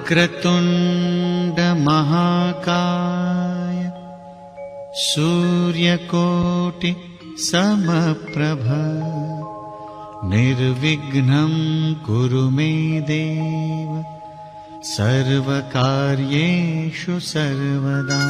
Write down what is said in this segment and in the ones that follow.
वक्रतुण्ड महाकाय सूर्यकोटि समप्रभ निर्विघ्नं कुरु मे देव सर्वकार्येषु सर्वदा।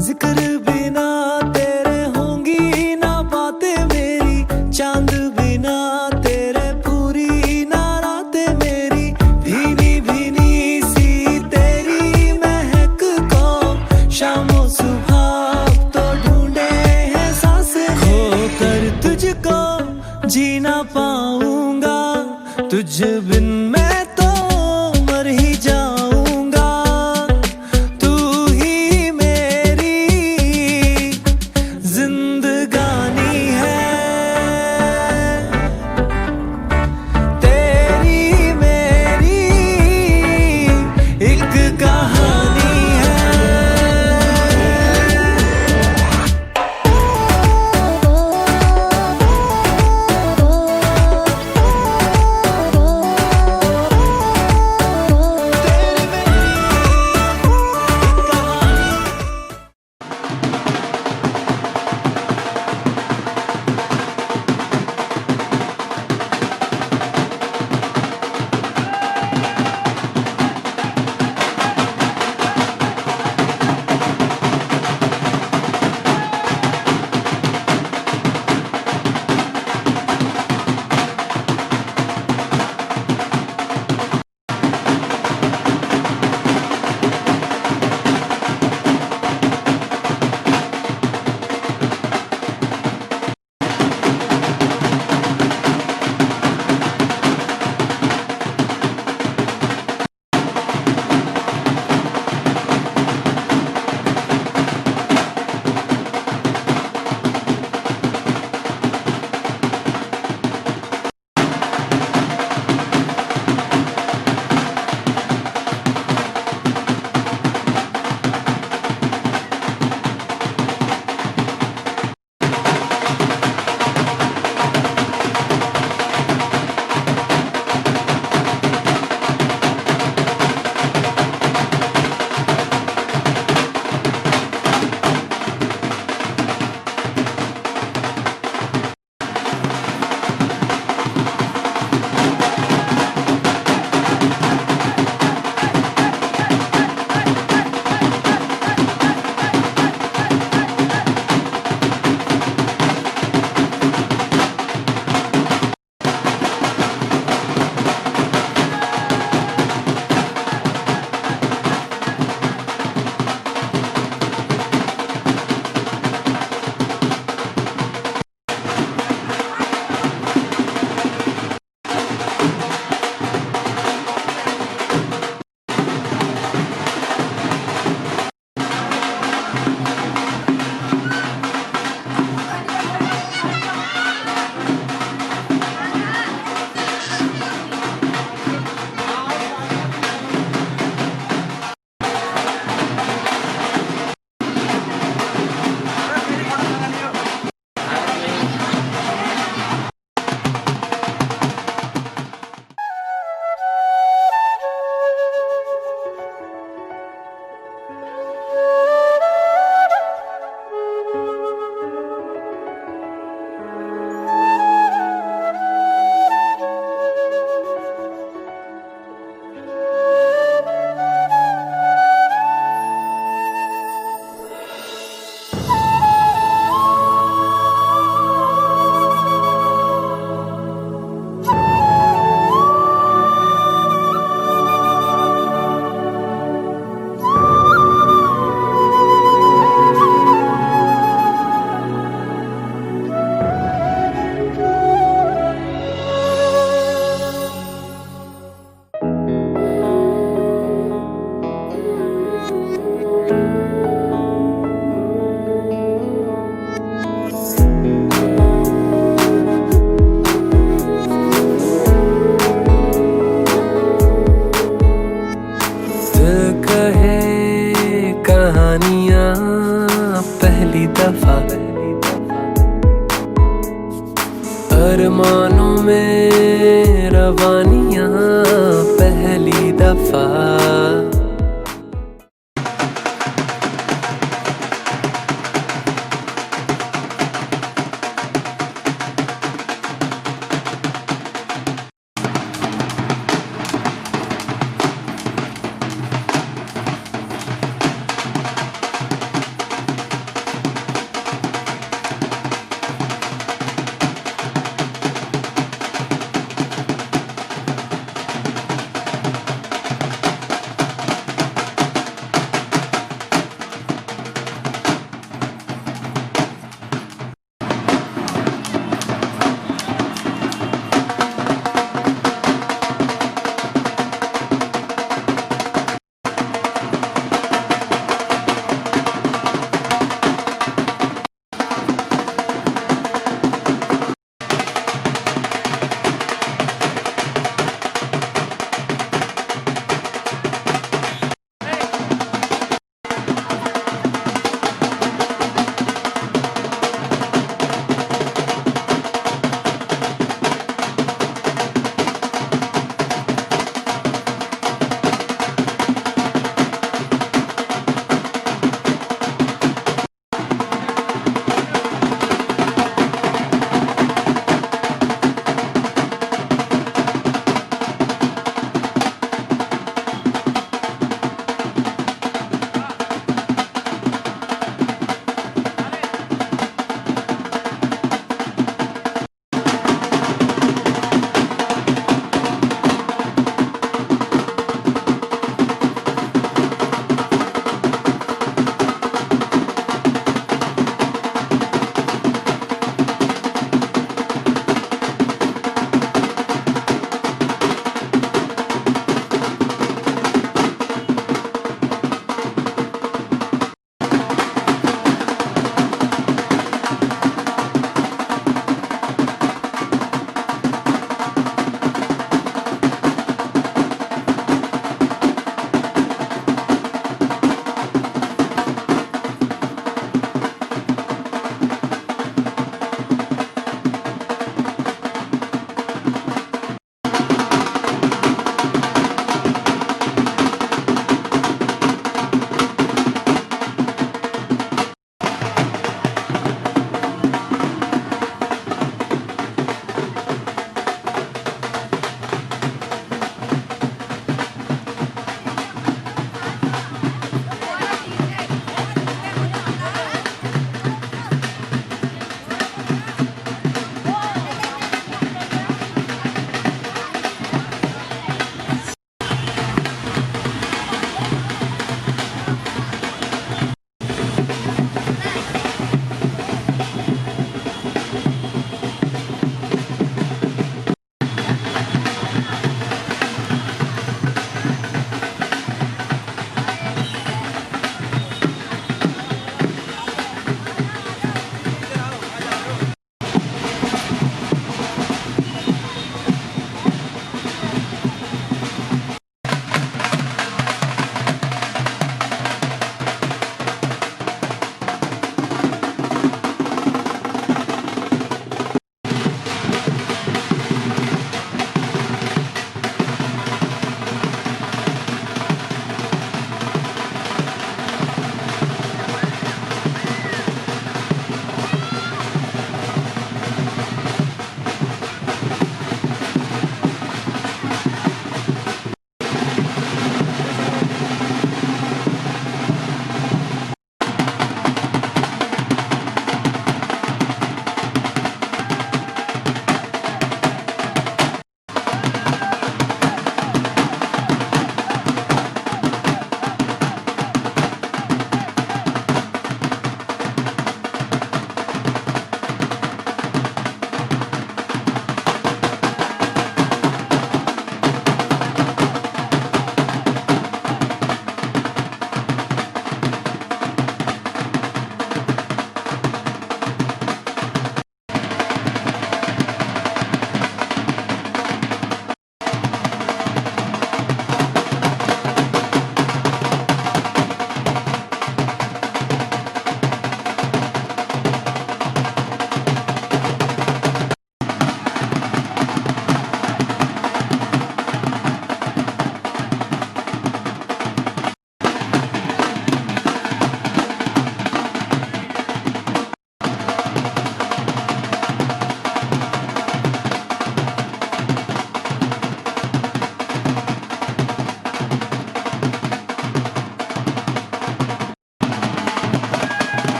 जिक्र बिना तेरे होंगी ना बातें मेरी, चांद बिना तेरे पूरी ना रातें मेरी, भीनी भीनी सी तेरी महक को शामों सुबह तो ढूंढे हैं सांसें, खो कर तुझको जी ना पाऊंगा, तुझ बिन मैं तो मर ही जाऊंगा, तू ही मेरी जिंदगानी है, तेरी मेरी एक कहानी है। में रवानियां पहली दफा।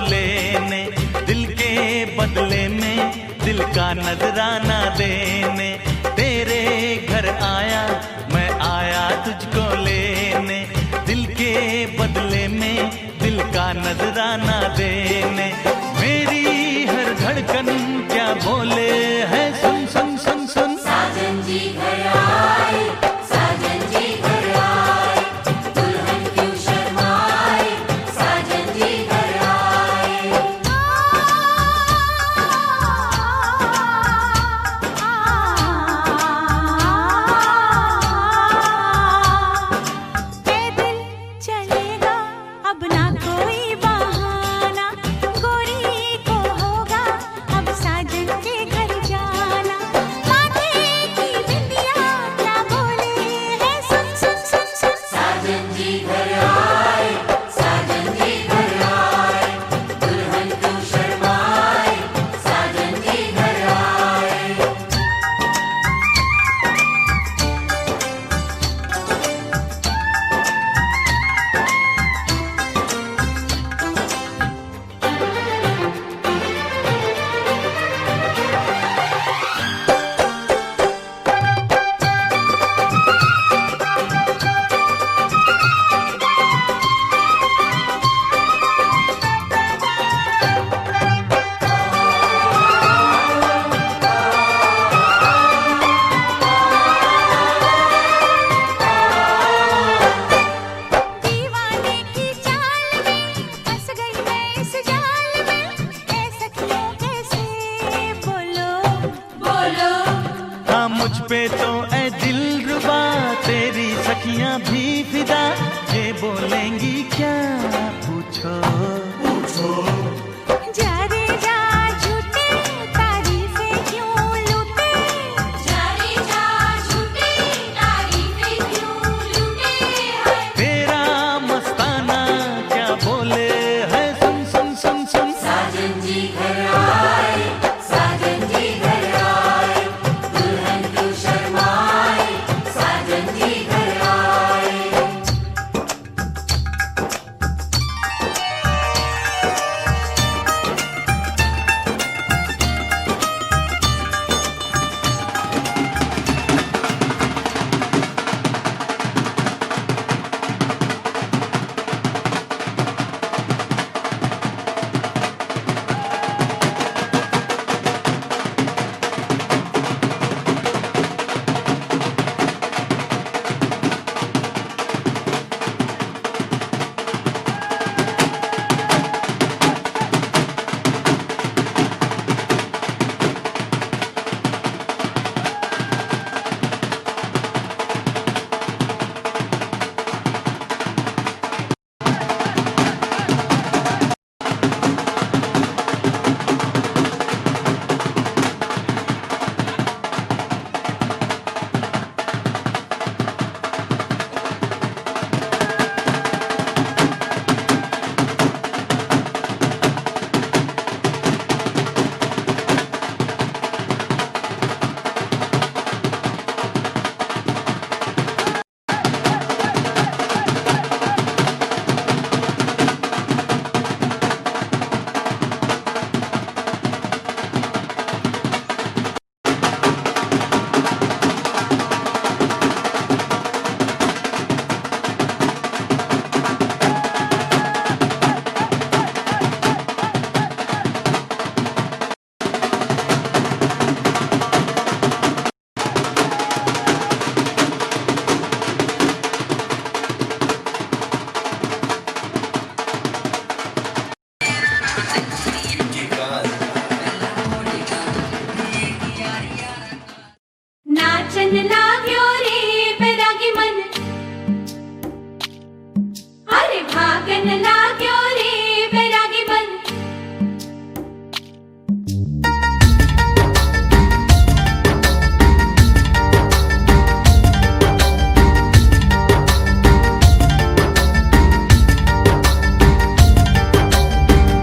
लेने, दिल के बदले में दिल का नजराना देने। तेरे घर आया मैं आया तुझको लेने, दिल के बदले में दिल का नजराना देने। मेरी हर धड़कन क्या बोले है, सुन सुन सुन सुन। साजन जी घर आए, साजन जी घर आए, दुल्हन क्यों शर्माए, साजन जी घर आए। पैदल चलेगा अब ना कोई बहाना, गोरी को होगा अब साजन के घर जाना। माथे की बिंदिया क्या बोले है, सुन सुन सुन सुन। साजन जी घर आए, साजन जी घर आए, दुल्हन क्यों शर्माए, साजन जी घर आए। दीवाने की चाल में फंस गई मैं इस जाल में, ऐ सखियों कैसे बोलो बोलो हाँ मुझ पे तो ऐ दिलरुबा तेरी सखियां भी फिदा, ये बोलेंगी क्या पूछो। जा रे जा झूठे तारीफें क्यों लूटे, जाने जा झूठी तारीफें क्यों लूटे हैं। तेरा मस्ताना क्या बोले है, सुन सुन सुन सुन। साजन जी घर आए, साजन जी घर आए, दुल्हन क्यों शर्माए, साजन जी घर आए। नाचन लाग्यो रे बैरागी मन, अरे भागन लाग्यो रे बैरागी मन।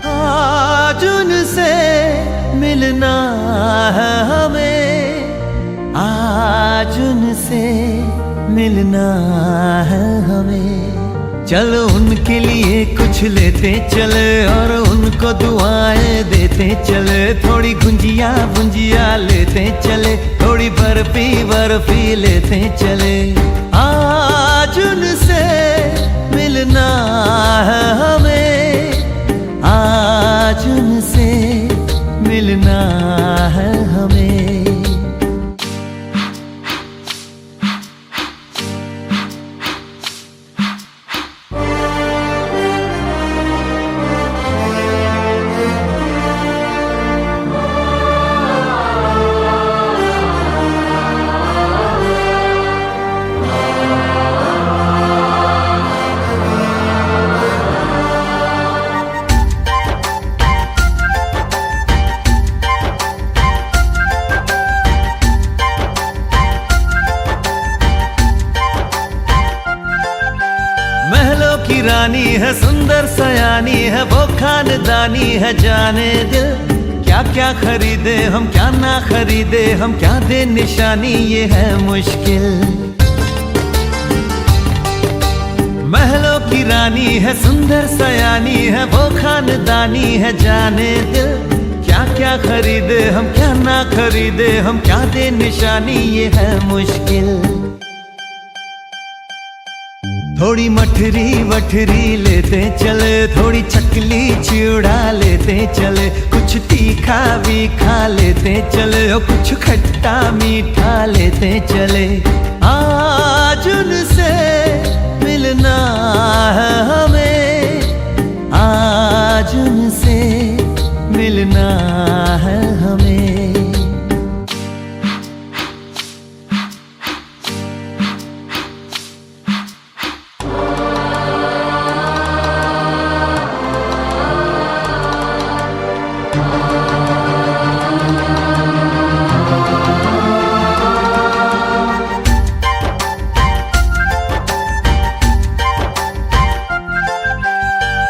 आज उनसे मिलना है हमें, आज उनसे मिलना है हमें। चलो उनके लिए कुछ लेते चले और उनको दुआएं देते चले। थोड़ी गुंजिया गुंजिया लेते चले, थोड़ी बर्फी बर्फी लेते चले। आज उनसे मिलना है हमें, आज उनसे मिलना है हमें। महलों की रानी है, सुंदर सयानी है, वो खानदानी है जाने दिल। क्या क्या खरीदे हम, क्या ना खरीदे हम, क्या दे निशानी, ये है मुश्किल। महलों की रानी है, सुंदर सयानी है, वो खानदानी है जाने दिल। क्या क्या खरीदे हम, क्या ना खरीदे हम, क्या दे निशानी, ये है मुश्किल। थोड़ी मठरी वठरी लेते चले, थोड़ी चकली चिड़ा लेते चले, कुछ तीखा भी खा लेते चले और कुछ खट्टा मीठा लेते चले। आज उनसे मिलना है हमें, आज उनसे मिलना है हमें।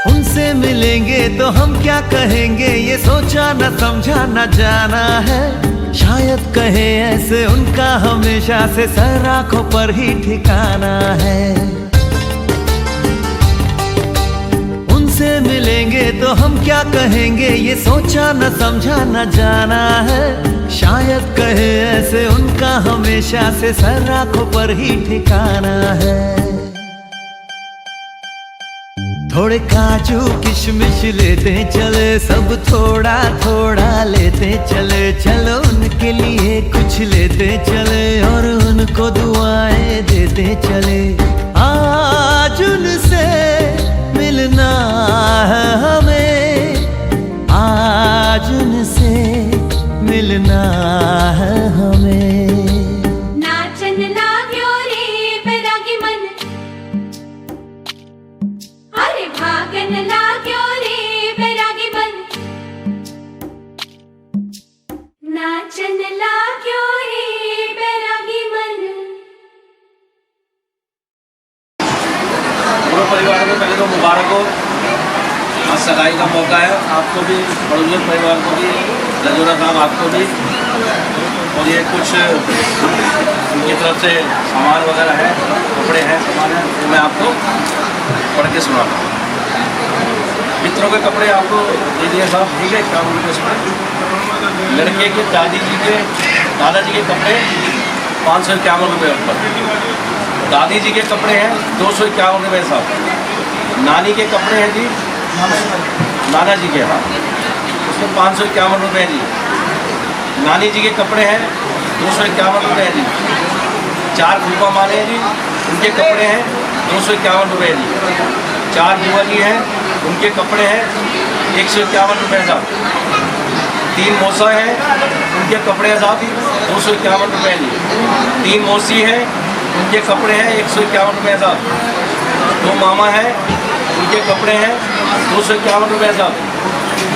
उनसे मिलेंगे तो हम क्या कहेंगे, ये सोचा न समझा न जाना है। शायद कहे ऐसे उनका हमेशा से सर आंखों पर ही ठिकाना है। उनसे मिलेंगे तो हम क्या कहेंगे, ये सोचा न समझा न जाना है। शायद कहे ऐसे उनका हमेशा से सर आंखों पर ही ठिकाना है। थोड़े काजू किशमिश लेते चले, सब थोड़ा थोड़ा लेते चले। चलो उनके लिए कुछ लेते चले और उनको दुआएं देते चले। आज उनसे मिलना है हमें, आज उनसे मिलना है हमें। नाचन लाग्यो रे बैरागी मन, अरे भागन लाग्यो रे बैरागी मन, नाचन लाग्यो रे बैरागी मन। पूरे परिवार को पहले तो मुबारक हो, आज सगाई का मौका है। आपको भी, बड़ोजर परिवार को भी, रजोरा साहब आपको भी। और ये कुछ उनकी तरफ से सामान वगैरह है, कपड़े हैं, सामान है, तो मैं आपको पढ़ के सुनाता हूँ। मित्रों के कपड़े आपको दे दिए साहब, ठीक है। क्या बोलते इसमें, लड़के के दादाजी के कपड़े 551 रुपये ऊपर। दादी जी के कपड़े हैं 251 रुपये साहब। नानी के कपड़े हैं जी, नाना जी के, हाँ, उसमें 551 रुपये जी। नानी जी के कपड़े हैं 251 रुपये जी। 4 फूफा माने हैं जी, उनके कपड़े हैं 251 रुपये जी। 4 बुआ जी हैं, उनके कपड़े हैं 151 रुपये साहब। 3 मौसा हैं, उनके कपड़े हैं साहब 251 रुपये जी। 3 मौसी हैं, उनके कपड़े हैं 151 रुपये साहब। 2 मामा हैं, उनके कपड़े हैं 251 रुपये साहब।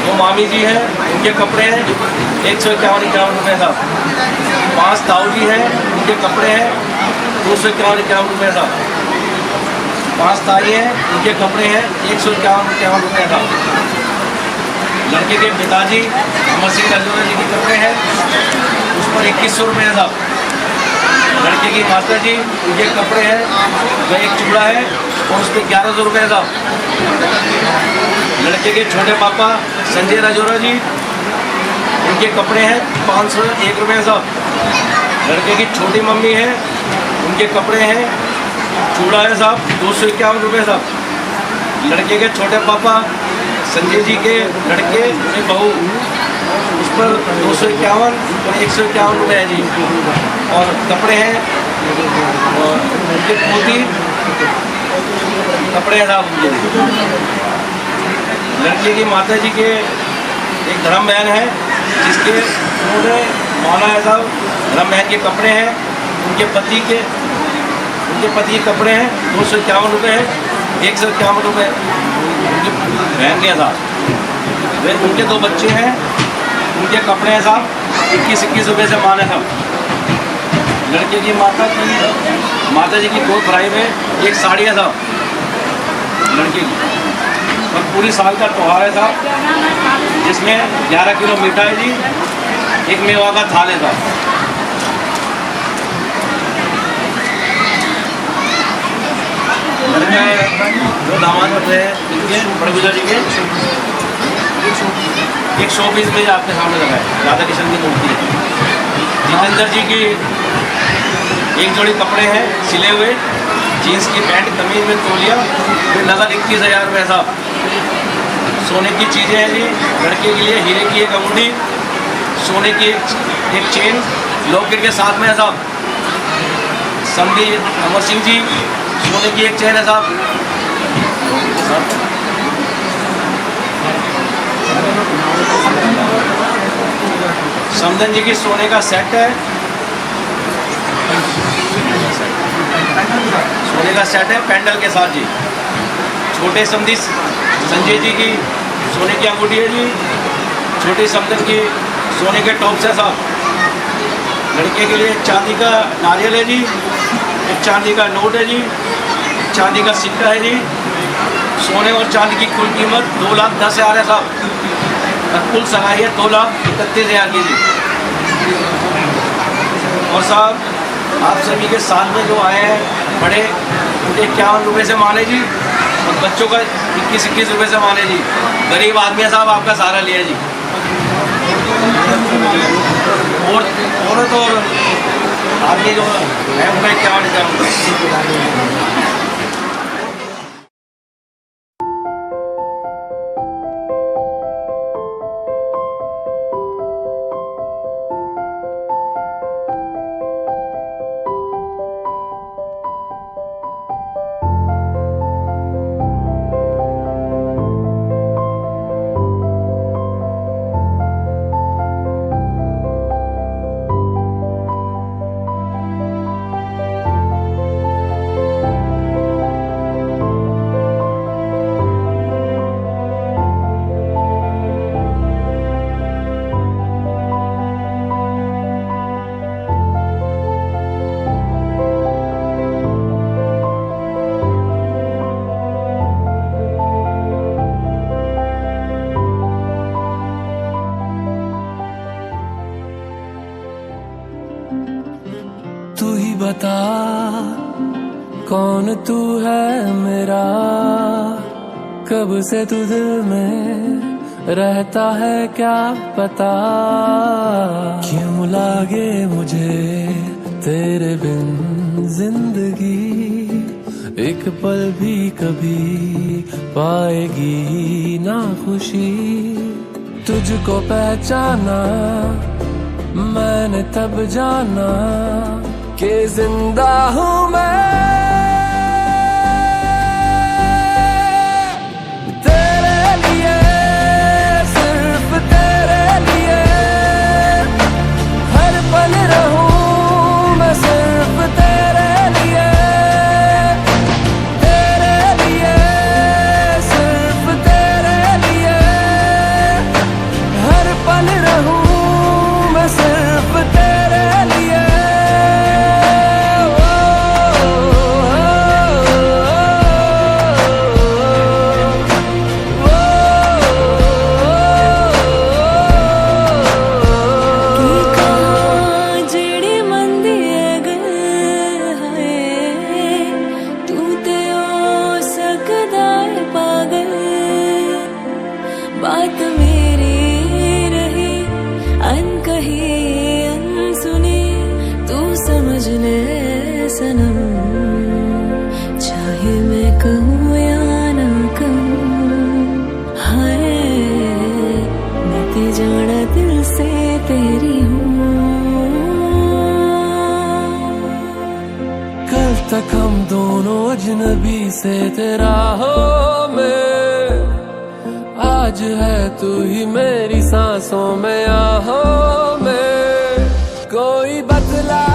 2 मामी जी हैं, उनके कपड़े हैं 151 रुपये साहब। 5 ताऊ जी हैं, उनके कपड़े हैं 251 रुपये साहब। 5 ताई हैं, उनके कपड़े हैं 151 रुपये साहब। लड़के के पिताजी अमर सिंह रजौरा जी के कपड़े हैं, उस पर 2100 रुपये साहब। लड़के की माता जी, उनके कपड़े हैं, वह एक चूड़ा है और उस पर 1100 रुपये साहब। लड़के के छोटे पापा संजय राजौरा जी, उनके कपड़े हैं 501 रुपये साहब। लड़के की छोटी मम्मी है, उनके कपड़े हैं, चूड़ा है साहब 251 रुपये साहब। लड़के के छोटे पापा संजय जी के लड़के की बहू, उस पर 251 और 151 रुपये है जी। और कपड़े हैं और उनके पोती कपड़े हैं साहब उनके। लड़के की माता जी के एक धर्म बहन है, जिसके उन्होंने माना है साहब, धर्म बहन के कपड़े हैं, उनके पति के कपड़े हैं 251 रुपये है, 151 रुपये उनकी बहन के साहब। वे उनके 2 बच्चे हैं, उनके कपड़े हैं साहब 21-21 रुपये से माने साहब। लड़के की माता जी की 2 फ्राई में एक साड़ी है साहब लड़के की। और पूरी साल का त्यौहार है साहब, जिसमें 11 किलो मीठा है जी, एक मेवा का थाल है साहब। जो दामाद बच्चे हैं इनके बड़े गुजर जी के एक 100 पीस में आपके सामने लगा है, राधा कृष्ण की मूर्ति है। जितेंद्र जी की एक जोड़ी कपड़े हैं सिले हुए, जीन्स की पैंट, कमीज में तौलिया, नगद 21,000 रुपये साहब। सोने की चीज़ें हैं जी, लड़के के लिए हीरे की एक अंगूठी, सोने की एक चेन लॉकेट के साथ में है साहब। समधी अमर सिंह जी, सोने की एक चेन है साहब। समधन जी की सोने का सेट है, सोने का सेट है पैंडल के साथ जी। छोटे समधी संजय जी की सोने की अंगूठी है जी, छोटी समधन की सोने के टॉप्स है साहब। लड़के के लिए चांदी का नारियल है जी, एक चांदी का नोट है जी, चांदी का सिक्का है जी। सोने और चांदी की कुल कीमत 2,10,000 है साहब। और कुल सगाई है 2,31,000 की जी। और साहब आप सभी के साथ में जो आए हैं बड़े, उनके 51 रुपये से माने जी, और बच्चों का 21-21 रुपये से माने जी। गरीब आदमी है साहब, आपका सहारा लिया जी। और तो आदमी जो है उनका 51,000। तू ही बता कौन तू है मेरा, कब से तू दिल में रहता है क्या पता। क्यों लागे मुझे तेरे बिन जिंदगी, एक पल भी कभी पाएगी ना खुशी। तुझको पहचाना मैंने तब जाना कि जिंदा हूँ मैं तेरे लिए, सिर्फ तेरे लिए। हर पल रहूं मैं सिर्फ तेरे लिए, तेरे लिए, सिर्फ तेरे लिए। हर पल रहूं मैं सिर्फ तेरे लिए। तेरी हूँ। कल तक हम दोनों अजनबी से तेरा हो मैं, आज है तू ही मेरी सांसों में आहों में। कोई बदला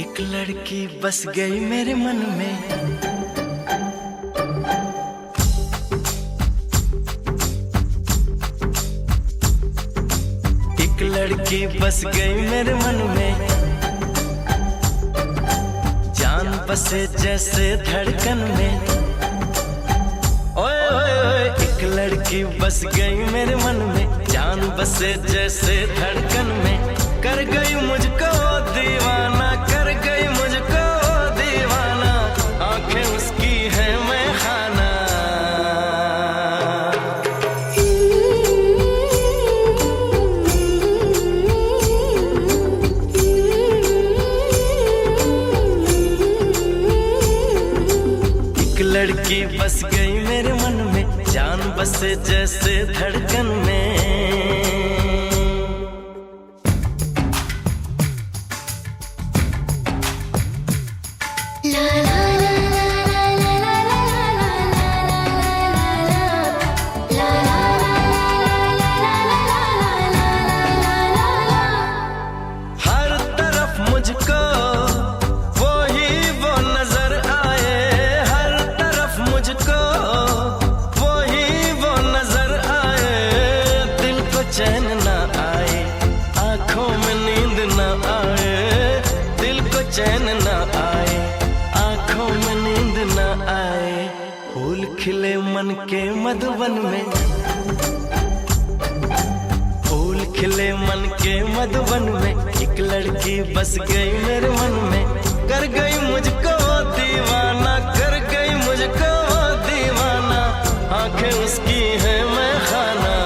एक लड़की बस गई मेरे मन में, एक लड़की बस गई मेरे मन में, जान बसे जैसे धड़कन में। ओए ओए ओए एक लड़की बस गई मेरे मन में, जान बसे जैसे धड़कन में। कर गई मुझको दीवाना, कर गई मुझको दीवाना, आंखें उसकी है मैं खाना। एक लड़की बस गई मेरे मन में, जान बसे जैसे धड़कन में। हर तरफ मुझको वो ही वो नजर आए, हर तरफ मुझको वो ही वो नजर आए। दिल को चैन ना आए, आंखों में नींद ना आए, दिल को चैन ना आए, आंखों में नींद ना आए। फूल खिले मन के मधुबन में, फूल खिले मन के मधुबन में। एक लड़की बस गई मेरे मन में, कर गई मुझको दीवाना, कर गई मुझको दीवाना, आंखें उसकी है मैं खाना।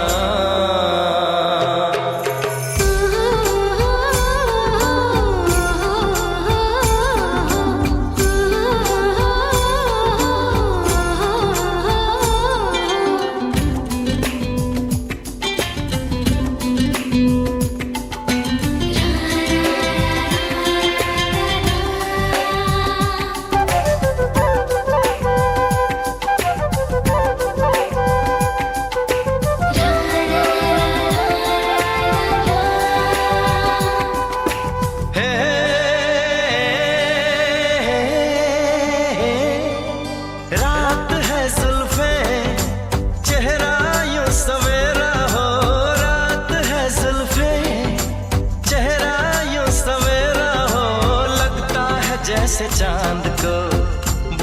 जैसे चांद को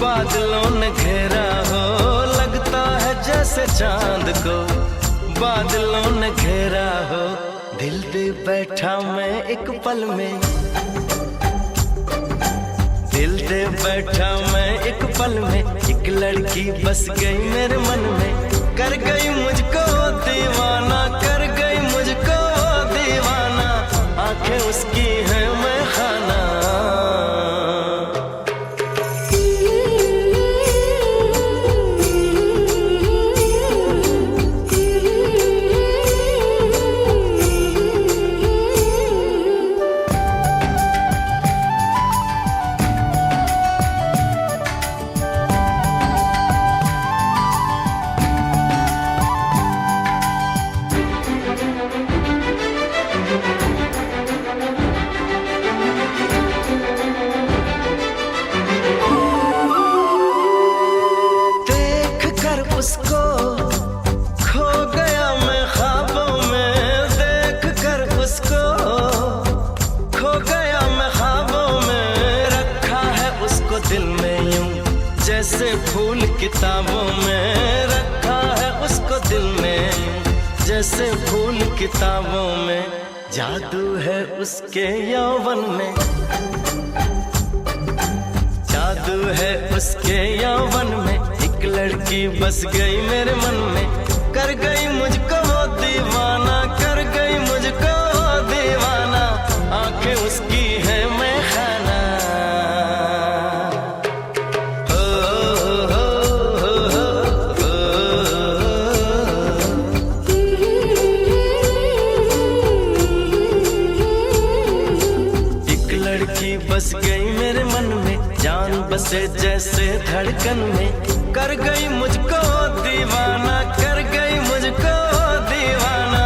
बादलों ने घेरा हो, लगता है जैसे चांद को बादलों ने घेरा हो। दिल दे बैठा मैं एक पल में, दिल दे बैठा मैं एक पल में। एक लड़की बस गई मेरे मन में, कर गई मुझको दीवाना, कर गई मुझको दीवाना, आंखें उसकी है मैं खाना। उसको, खो गया मैं ख्वाबों में देख कर उसको, खो गया मैं ख्वाबों में, रखा है उसको दिल में यूं जैसे फूल किताबों में, रखा है उसको दिल में यूं जैसे फूल किताबों में। जादू है उसके यौवन में, जादू है उसके यौवन में। एक लड़की बस गई मेरे मन में, कर गई मुझको वो दीवाना, कर गई मुझको वो दीवाना। आंखें उसकी है मैं खाना। हो, हो, हो, हो, हो। एक लड़की बस गई मेरे मन में, जान बसे जैसे धड़कन में। कर गई मुझको दीवाना, कर गई मुझको दीवाना।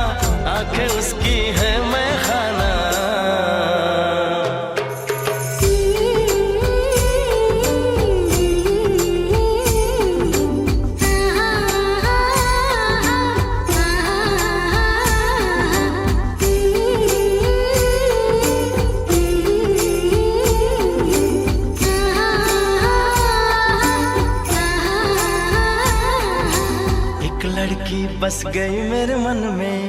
आंखें उसकी है मैं खाना। लड़की बस गई मेरे मन में।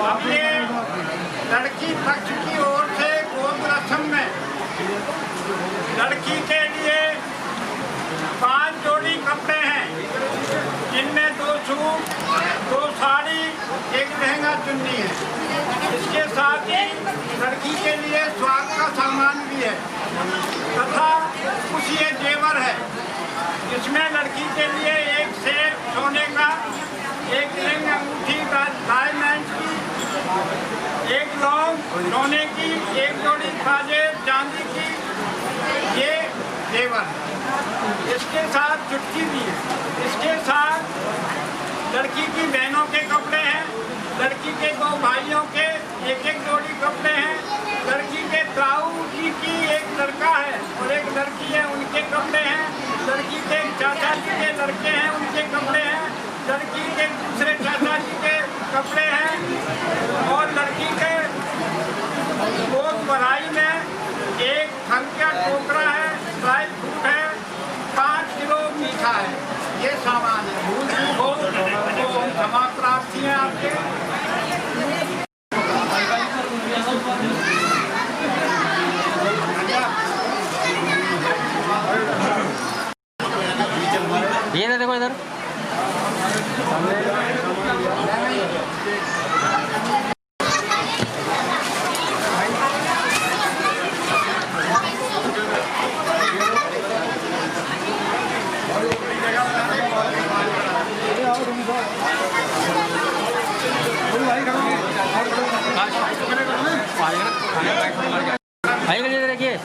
अपने लड़की पक्ष की ओर से गोद रस्म में लड़की के लिए 5 जोड़ी कपड़े हैं, जिनमें 2 सूट, 2 साड़ी, 1 लहंगा चुन्नी है। इसके साथ ही लड़की के लिए स्वाद का सामान भी है तथा कुछ ये जेवर है। इसमें लड़की के लिए 1 सेब सोने का, 1 रिंग अंगूठी का डायमंड की, 1 लौंग सोने की, 1 जोड़ी खाजे चांदी की, ये जेवर। इसके साथ चुटकी भी है। इसके साथ लड़की की बहनों के कपड़े हैं, लड़की के 2 भाइयों के 1-1 जोड़ी कपड़े हैं, लड़की के ताऊ जी की 1 लड़का है और 1 लड़की है, उनके कपड़े हैं, लड़की के चाचा जी के लड़के हैं, उनके कपड़े हैं, लड़की के दूसरे चाचा जी के कपड़े हैं और लड़की के गोद भराई में 1 फल का टोकरा है, ड्राई फ्रूट है, ये सामान है। भूल चूक हो तो हम क्षमा प्रार्थी हैं आपके। ये ना देखो इधर। आइए देखिए।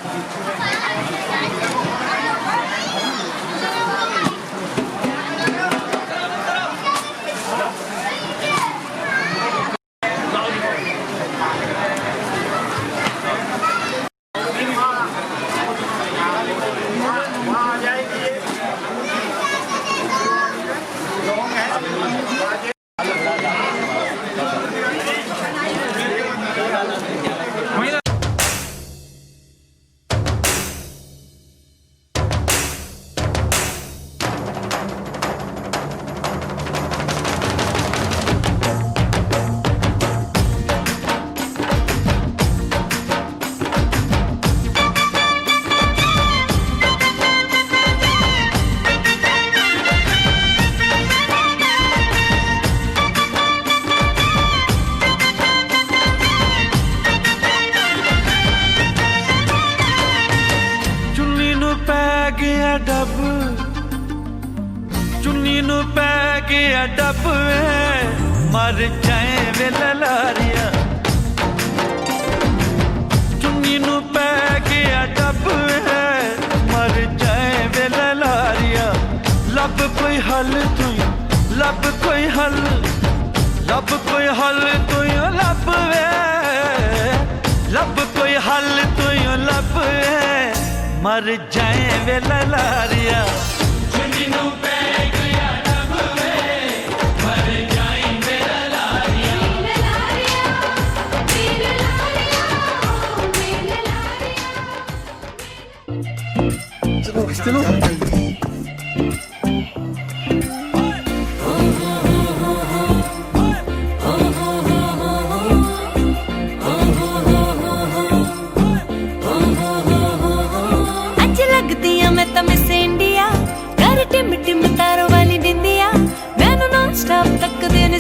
डब चुन्नी नू पै गया डब मर जाए वे ललारिया चुन्नी नू पै गया डब मर जाए वे ललारिया लब कोई हल तू लब कोई हल लब कोई हल तू लब लब कोई हल तू लब मर जाए वे ललारिया चुन्नी नू पै गया डब मर जाए वे ललारिया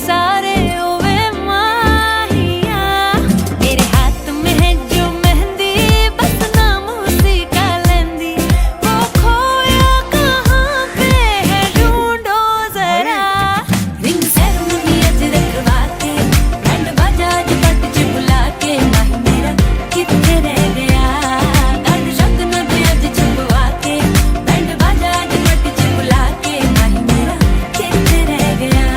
सारे ओवे माहिया मेरे हाथ में है जो मेहंदी बस नाम उसी का लेंदी वो खोया कहाँ पे है ढूंढो जरा रिंग सेरेमनी अज रखवा के बैंड बाजा अज पट च बुला के माही मेरा किथे रह गया गंड शगन दे अज छुपवा के बैंड बाजा अज पट च बुला के माही मेरा किथे रह गया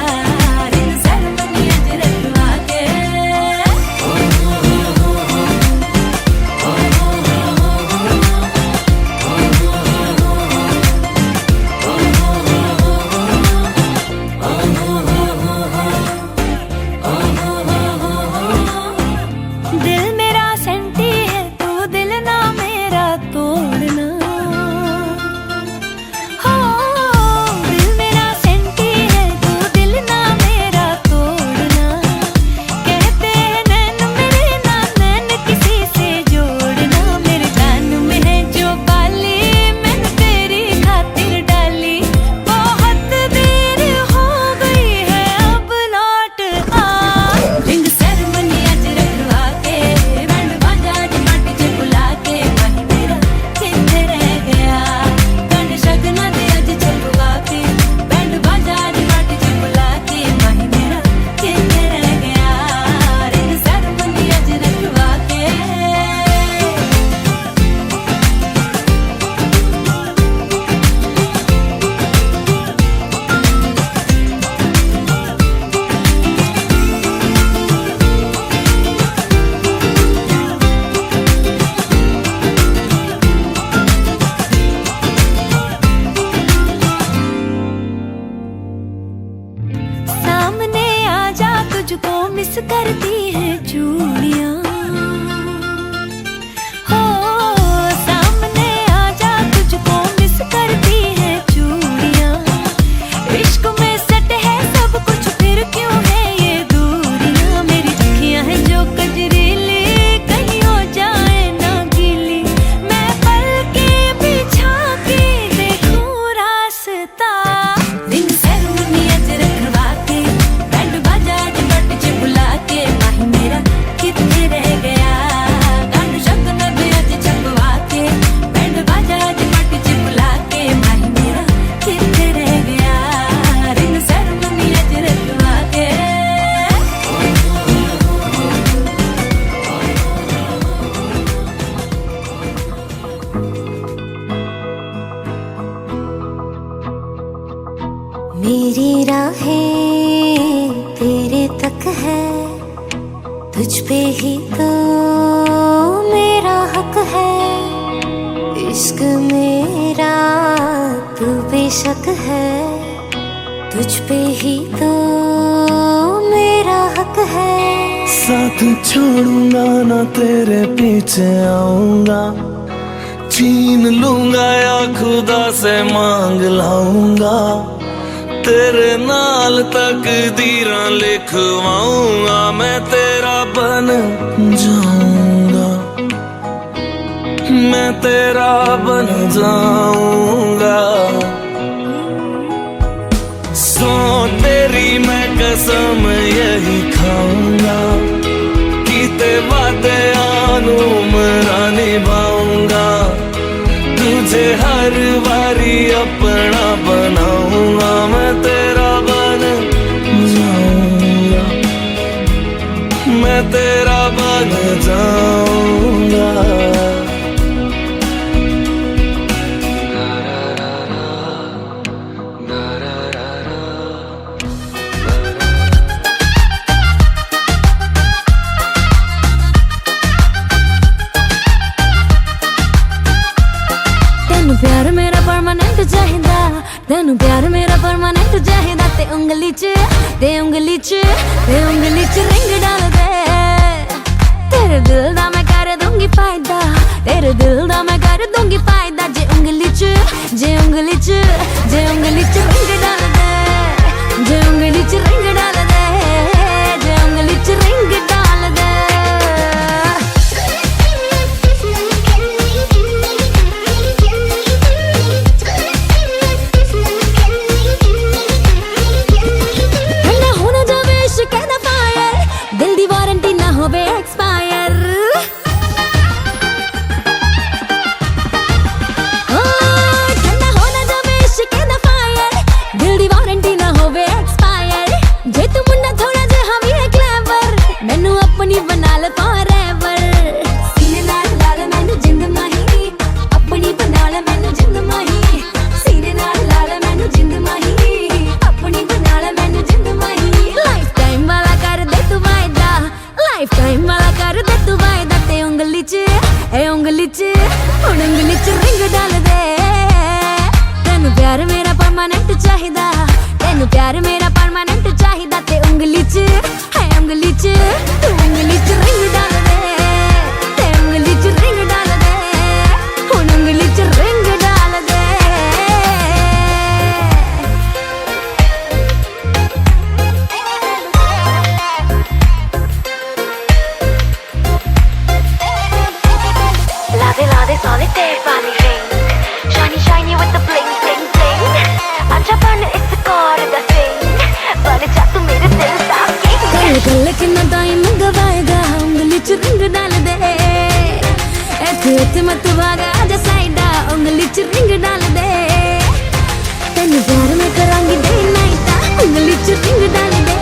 दिल मेरा सेंटी है तू दिल ना मेरा तोड़ना हो दिल मेरा सेंटी है तू दिल ना मेरा तोड़ना कहते हैं नैन मेरे ना नैन किसी से जोड़ना मेरे कान में है जो बाली मैंने तेरी खातिर डाली बहुत देर हो गई है अब लौट आ रिंग सेरेमनी अज रखवा के बैंड बाजा अज पट च बुला के माही मेरा किथे रह गया गंड शगना दे अज छुपवा के बैंड बाजा अज पट च बुला के माही मेरा किथे रह गया रिंग सेरेमनी अज रखवा के सामने आजा तुझको मिस करती है चूड़ियां हो सामने आजा तुझको मिस करती है चूड़ियां मेरी राहें तेरे तक है, तुझ पे ही तो मेरा हक है। इश्क मेरा तू बेशक है, तुझ पे ही तो मेरा हक है। साथ छोड़ूंगा ना तेरे पीछे आऊंगा, छीन लूंगा या खुदा से मांग लाऊंगा। तेरे नाल तकदीरां लिखवाऊंगा, मैं तेरा बन जाऊंगा, मैं तेरा बन जाऊंगा। सो तेरी मैं कसम यही खाऊंगा, कीते वादे आनू मरा निभाऊंगा। तुझे हर बारी अपना बनाऊंगा, मैं तेरा बन जाऊंगा, मैं तेरा बन जाऊंगा। प्यार मेरा परमानेंट चाहिदा, तेनू प्यार मेरा परमानेंट चाहिदा। ते उंगली च रिंग डाल दे, तेरे दिल दा मैं कर दूंगी फायदा, तेरे दिल दा मैं कर दूंगी फायदा। जे उंगली च रिंग डाल दे, जे उंगली च रिंग डाल दे, जे उंगली च रिंग डाल दे। दिल दी वारंटी ना होवे एक्सपायर, ठंडा होना जावे इश्क दा फायर। दिल दी वारंटी ना होवे एक्सपायर। जे तू मुन्ना थोड़ा जिहा भी है क्लेवर, मैनू अपनी बना ले फॉरएवर। सीने नाल ला ले मैनू जिंद माही, अपनी बना ले मैनू जिंद माही। सीने नाल ला ले मैनू जिंद माही, अपनी बना ले मैनू जिंद माही। लाइफ टाइम वाला कर दे तू वायदा, लाइफ टाइम वाला कर दे तू वायदा। ते उंगली च हुण उंगली च रिंग डाल दे। तेनू प्यार मेरा परमानेंट चाहिदा, तेनू प्यार मेरा परमानेंट चाहिदा। ते उंगली च तू उंगली च रिंग डाल दे, ते उंगली च रिंग डाल दे, हुण उंगली च रिंग डाल दे। Lade solitaire वाली ring, shiny shiny with the bling bling bling। आजा बन इस कार दा सिंह, बन जा तू मेरे दिल दा king। गल किन्ना टाइम गवाएगा, उंगली च रिंग डाल दे। ऐथे मत भागा आजा साइडा, उंगली च रिंग डाल दे। तेनू प्यार मैं करांगी डे नाइट, उंगली च रिंग डाल दे।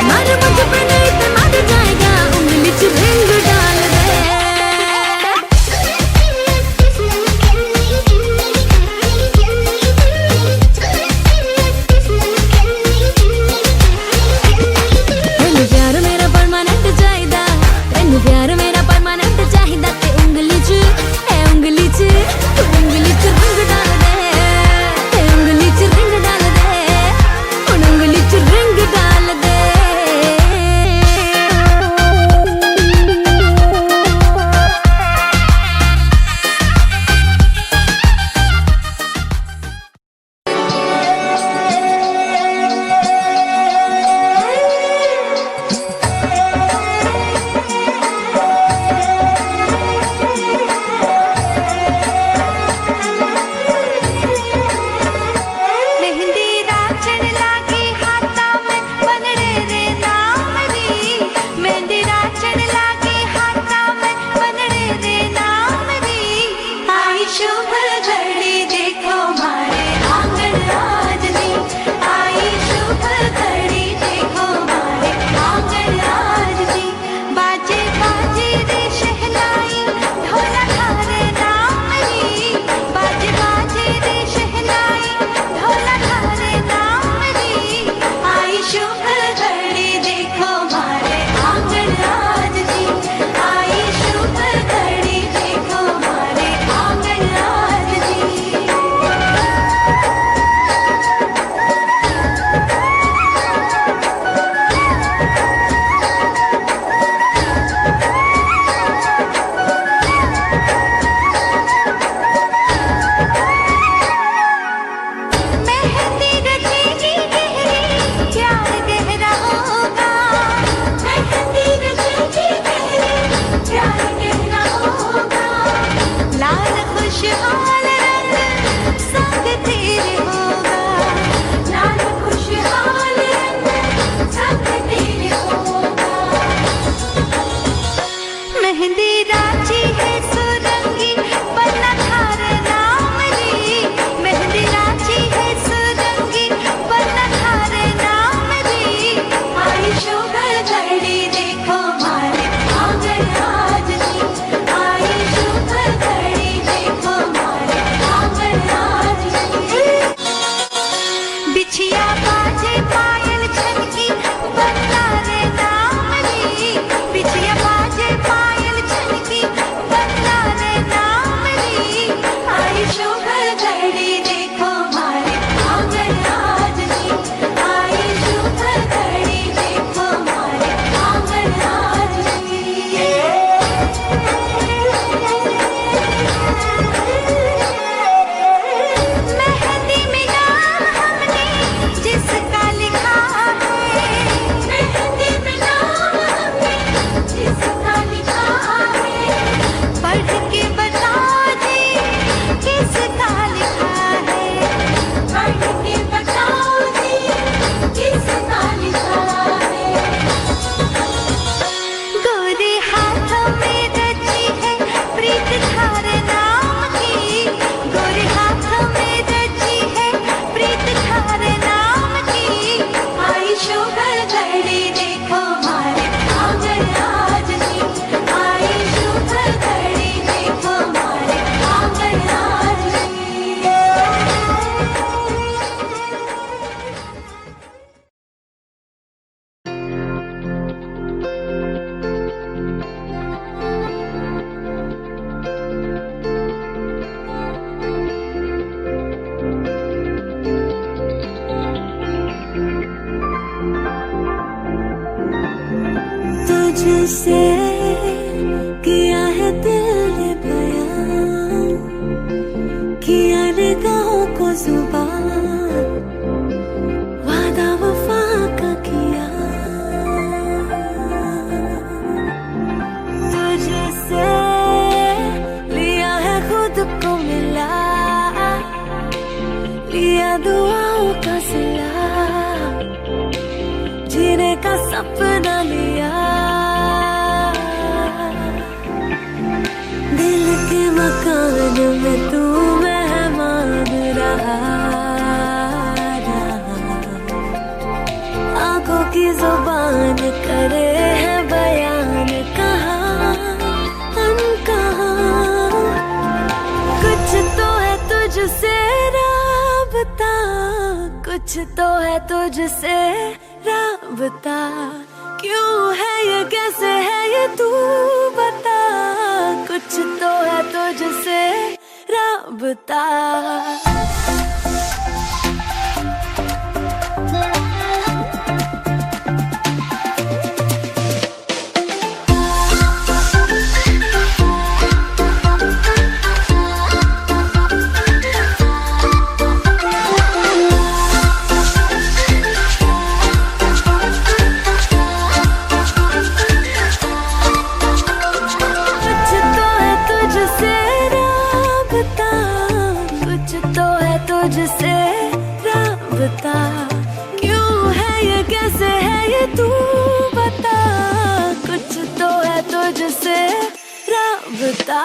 मार मुझ पे नहीं ते मार जाएगा, उंगली च रिंग डाल दे। प्यार मेरा परमानेंट चाहिदा। ते उंगली च रिंग डाल दे, ते उंगली तुझसे किया है दिल ने बयां, किया निगाहों को जुबान, वादा वफा का किया। तुझसे लिया है खुद को मिला, लिया दुआओं का सिला, जीने का सपना लिया। दिल के मकान में तू मेहमान रहा, आंखों की जुबान करे है बयान, कहाँ हम कहाँ। कुछ तो है तुझसे राबता, कुछ तो है तुझसे राबता, क्यों है ये कैसे है ये तू बता। कुछ तो है तुझसे राबता। तुझसे राबता, क्यों है ये कैसे है ये तू बता। कुछ तो है तुझसे राबता।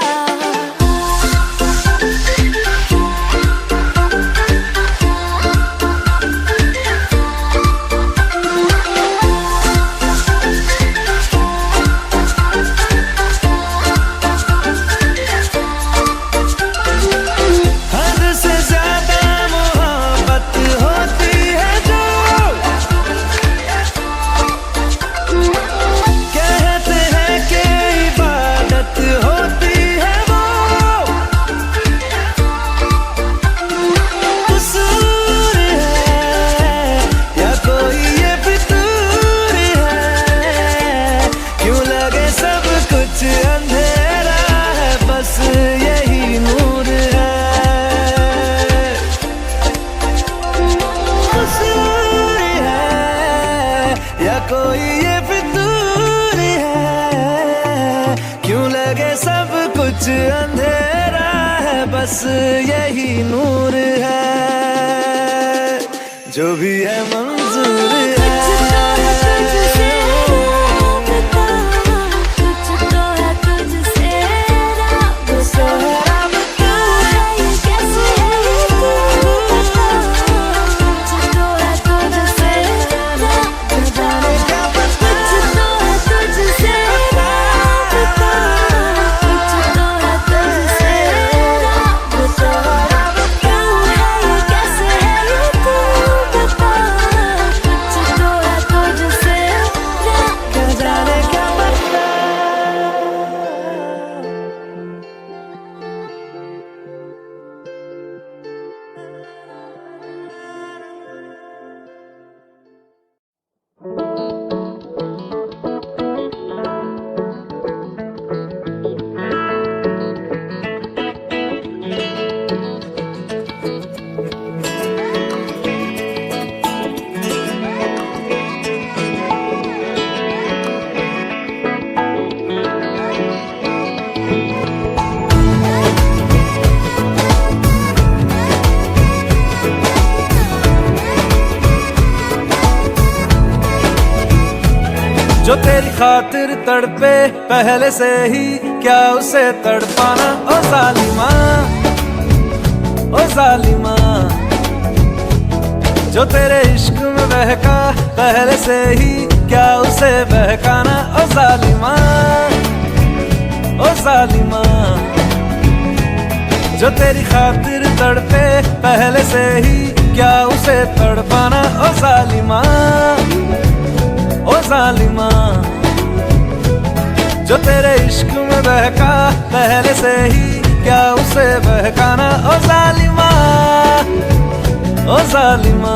कोई ये फितूर है, क्यों लगे सब कुछ अंधेरा है, बस यही नूर है, जो भी है मंजूर है। जो तेरी खातिर तड़पे पहले से ही, क्या उसे तड़पाना। ओ जालिमा, ओ जालिमा, जो तेरे इश्क में बहका पहले से ही, क्या उसे बहकाना। ओ जालिमा, ओ जालिमा, जो तेरी खातिर तड़पे पहले से ही, क्या उसे तड़पाना। ओ जालिमा, ओ जालिमा, जो तेरे इश्क में बहका पहले से ही, क्या उसे बहकाना। ओ जालिमा, ओ जालिमा,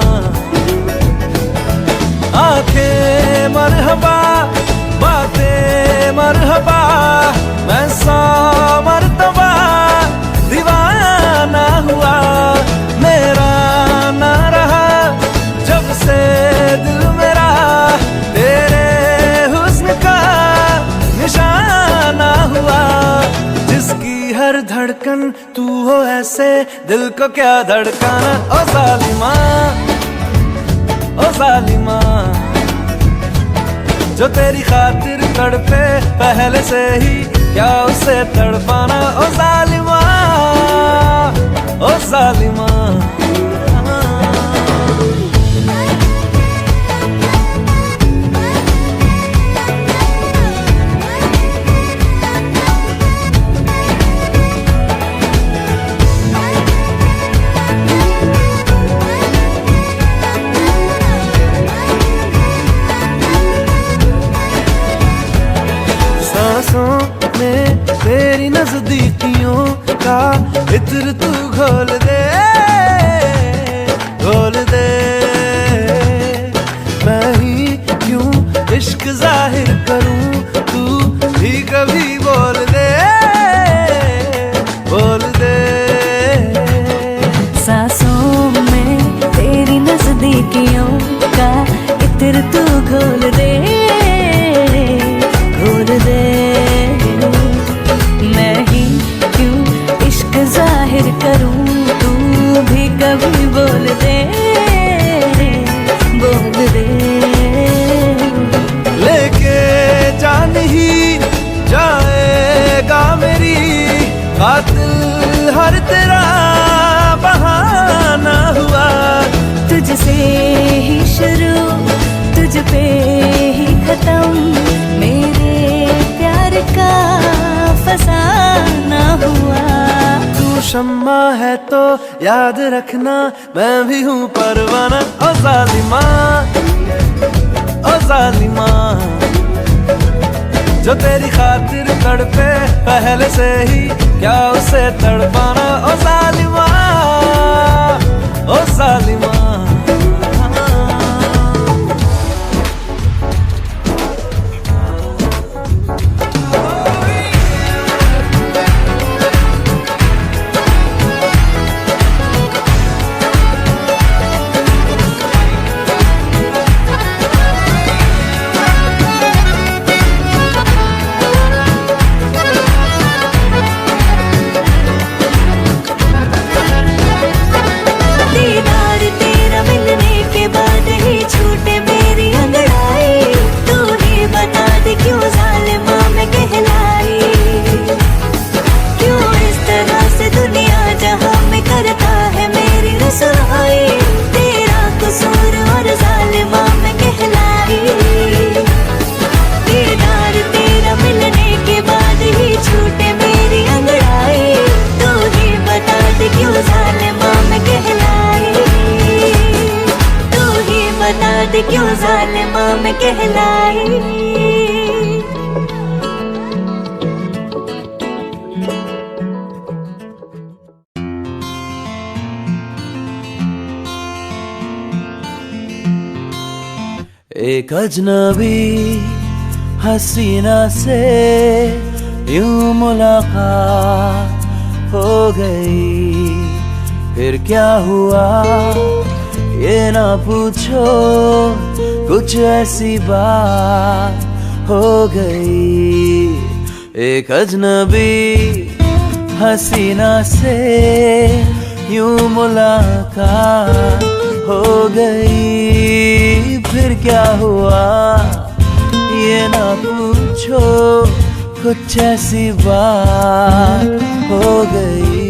आंखें मरहबा बातें मरहबा, मैं 100 मर्तबा दीवाना हुआ, मेरा ना रहा जब से दिल मेरा तेरे हुस्न का निशाना हुआ। जिसकी हर धड़कन तू हो ऐसे, दिल को क्या धड़काना। ओ जालिमा, ओ जालिमा, जो तेरी खातिर तड़पे पहले से ही, क्या उसे तड़पाना। ओ जालिमा, ओ जालिमा। में तेरी नजदीकियों का इत्र तू घोल दे, घोल दे। मैं ही क्यों इश्क जाहिर करूं, तू भी कभी बोल दे, बोल दे। सांसों में तेरी नजदीकियों का इत्र तू घोल दे, घोल दे। मैं ही क्यों इश्क जाहिर करूं, तू भी कभी बोल दे, बोल दे। लेके जान ही जाएगा मेरी, कातिल हर तेरा बहाना हुआ। तुझसे ही शुरू, तुझ पे ही खत्म, मेरे प्यार का फसाना हुआ। तू शम्मा है तो याद रखना, मैं भी हूँ परवाना। ओ जालिमा, ओ जालिमा, जो तेरी खातिर तड़पे पहले से ही, क्या उसे तड़पाना। ओ जालिमा, ओ जालिमा। क्यों जालिमा में कहलाई। एक अजनबी हसीना से यूं मुलाकात हो गई, फिर क्या हुआ ये ना पूछो, कुछ ऐसी बात हो गई। एक अजनबी हसीना से यूं मुलाकात हो गई, फिर क्या हुआ ये ना पूछो, कुछ ऐसी बात हो गई।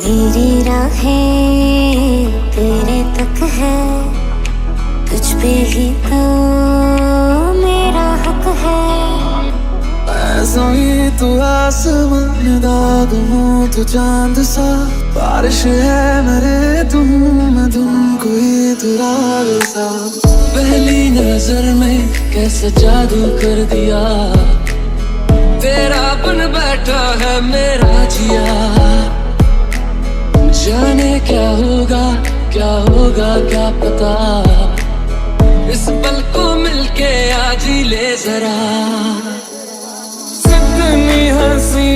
मेरी राहें तेरे तक है, तुझ पे ही तो मेरा हक है। ऐसा ही तू आसमान दाग हूँ, तू चांद सा बारिश है मेरे तुम, मैं तुम कोई तू राग सा। पहली नजर में कैसे जादू कर दिया, तेरा बन बैठा है मेरा जिया। जाने क्या होगा क्या पता, इस पल को मिलके आज ही ले जरा। कितनी हंसी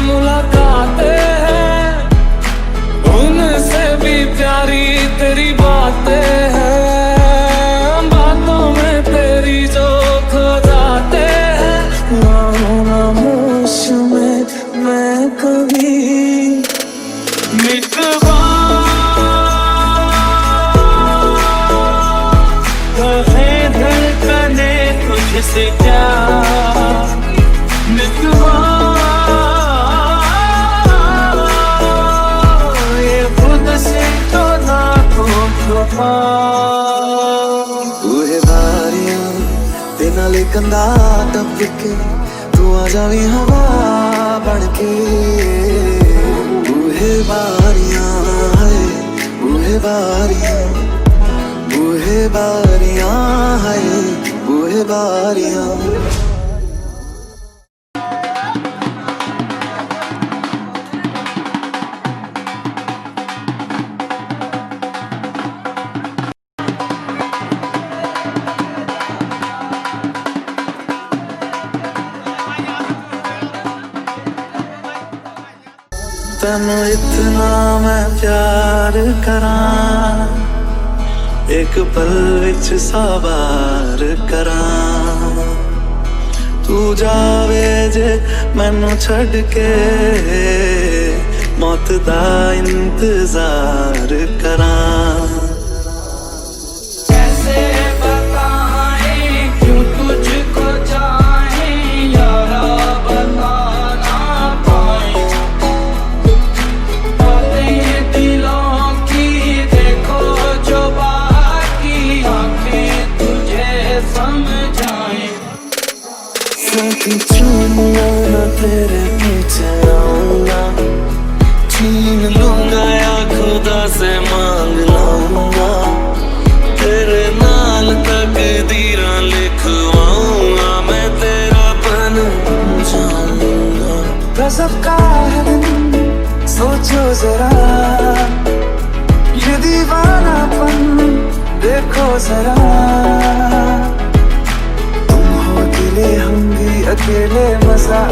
मुलाकातें हैं, उनसे भी प्यारी तेरी बातें हैं, बातों में तेरी जो खो जाते हैं। खामोश में मैं कभी मिटवा कहे धड़कने तुझसे क्या मिटवा, ये खुद से तो ना हो छुपा। तू है बारियां ते नाले कंधा टपके, तू आ जावी हवा बनके। तू है बारियां है, तू है बारियां, तू है बारियां है, तू है बारियां। तैनू इतना मैं प्यार करां, एक पल विच सवार करां। तू जावे जे मैनू छड़ के, मौत दा इंतजार करां। कैसे बताएं क्यों तुझको चाहें यारा, बता ना पाए। बातें दिलों की देखो जो बाकी आंखें तुझे समझाएं। साथी चूमूंगा ना तेरे पीछे आऊंगा, छीन लूंगा या खुदा से मांग लाऊंगा। तेरे नाल तकदीरां लिखवाऊंगा, मैं तेरा बन जाऊंगा। गजब का है दिन सोचो जरा, ये दीवानापन देखो जरा। तुम हो अकेले हम भी अकेले, मजा